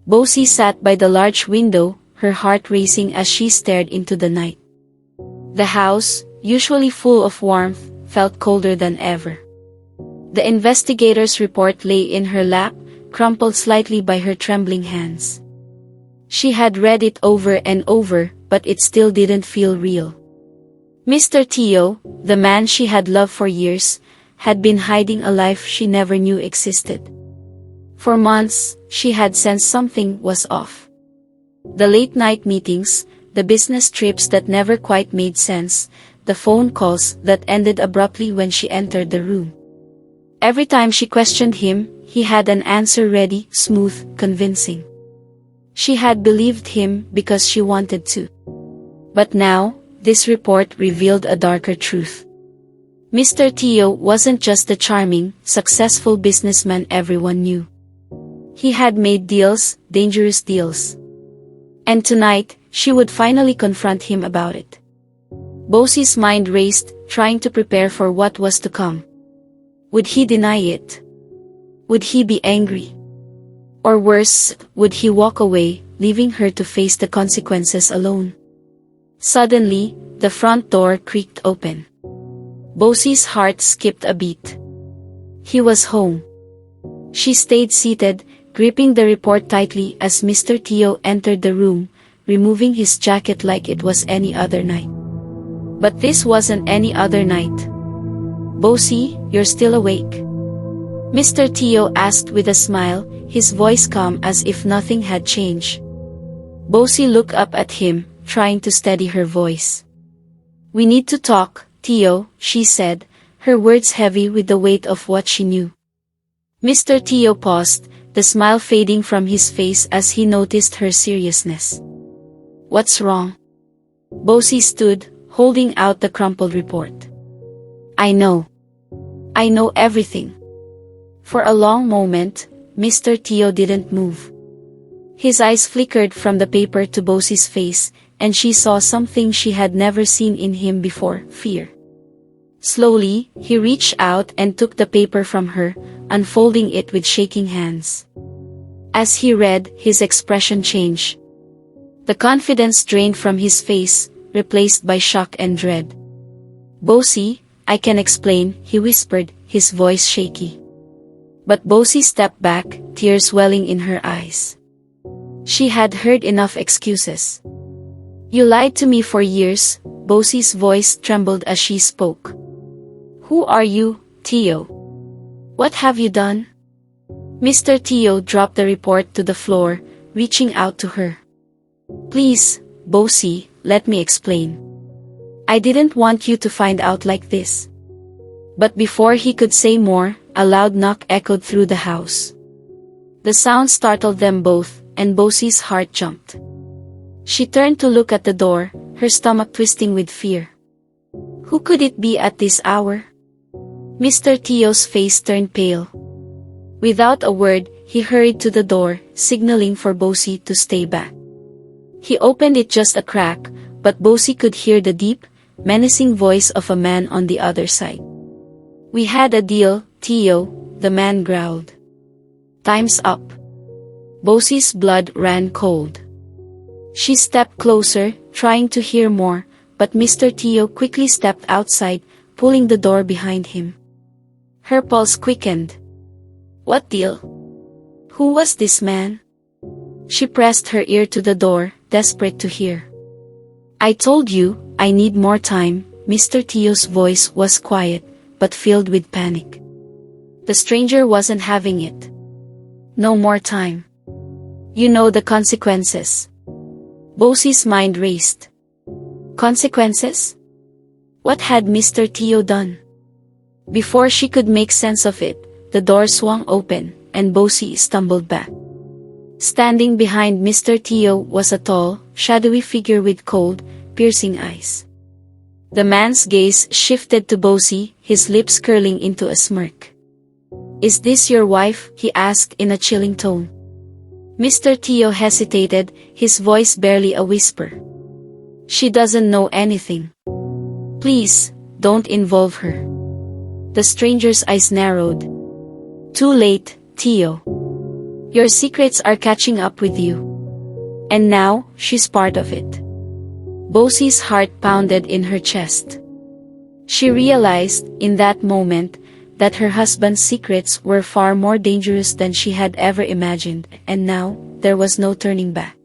Bosi sat by the large window, her heart racing as she stared into the night. The house, usually full of warmth, felt colder than ever. The investigator's report lay in her lap, crumpled slightly by her trembling hands. She had read it over and over, but it still didn't feel real. Mr. Tiyo, the man she had loved for years, had been hiding a life she never knew existed. For months, she had sensed something was off. The late-night meetings, the business trips that never quite made sense, the phone calls that ended abruptly when she entered the room. Every time she questioned him, he had an answer ready, smooth, convincing. She had believed him because she wanted to. But now, this report revealed a darker truth. Mr. Tiyo wasn't just the charming, successful businessman everyone knew. He had made deals, dangerous deals. And tonight, she would finally confront him about it. Bosi's mind raced, trying to prepare for what was to come. Would he deny it? Would he be angry? Or worse, would he walk away, leaving her to face the consequences alone? Suddenly, the front door creaked open. Bosi's heart skipped a beat. He was home. She stayed seated, gripping the report tightly as Mr. Tiyo entered the room, removing his jacket like it was any other night. But this wasn't any other night. "Bosi, you're still awake?" Mr. Tiyo asked with a smile, his voice calm as if nothing had changed. Bosi looked up at him, trying to steady her voice. "We need to talk, Tiyo," she said, her words heavy with the weight of what she knew. Mr. Tiyo paused, the smile fading from his face as he noticed her seriousness. "What's wrong?" Bosi stood, holding out the crumpled report. I know everything." For a long moment, Mr. Tiyo didn't move. His eyes flickered from the paper to Bosi's face, and she saw something she had never seen in him before, fear. Slowly, he reached out and took the paper from her, unfolding it with shaking hands. As he read, his expression changed. The confidence drained from his face, replaced by shock and dread. "Bosi, I can explain," he whispered, his voice shaky. But Bosi stepped back, tears welling in her eyes. She had heard enough excuses. "You lied to me for years," Bosi's voice trembled as she spoke. "Who are you, Tiyo? What have you done?" Mr. Tiyo dropped the report to the floor, reaching out to her. "Please, Bosi, let me explain. I didn't want you to find out like this." But before he could say more, a loud knock echoed through the house. The sound startled them both, and Bosi's heart jumped. She turned to look at the door, her stomach twisting with fear. Who could it be at this hour? Mr. Tiyo's face turned pale. Without a word, he hurried to the door, signaling for Bosi to stay back. He opened it just a crack, but Bosi could hear the deep, menacing voice of a man on the other side. "We had a deal, Tiyo," the man growled. "Time's up." Bosi's blood ran cold. She stepped closer, trying to hear more, but Mr. Tiyo quickly stepped outside, pulling the door behind him. Her pulse quickened. What deal? Who was this man? She pressed her ear to the door, desperate to hear. "I told you, I need more time." Mr. Tiyo's voice was quiet, but filled with panic. The stranger wasn't having it. "No more time. You know the consequences." Bosi's mind raced. Consequences? What had Mr. Tiyo done? Before she could make sense of it, the door swung open, and Bosi stumbled back. Standing behind Mr. Tiyo was a tall, shadowy figure with cold, piercing eyes. The man's gaze shifted to Bosi, his lips curling into a smirk. "Is this your wife?" he asked in a chilling tone. Mr. Tiyo hesitated, his voice barely a whisper. "She doesn't know anything. Please, don't involve her." The stranger's eyes narrowed. "Too late, Tiyo. Your secrets are catching up with you. And now, she's part of it. Bosi's heart pounded in her chest. She realized, in that moment, that her husband's secrets were far more dangerous than she had ever imagined, and now, there was no turning back.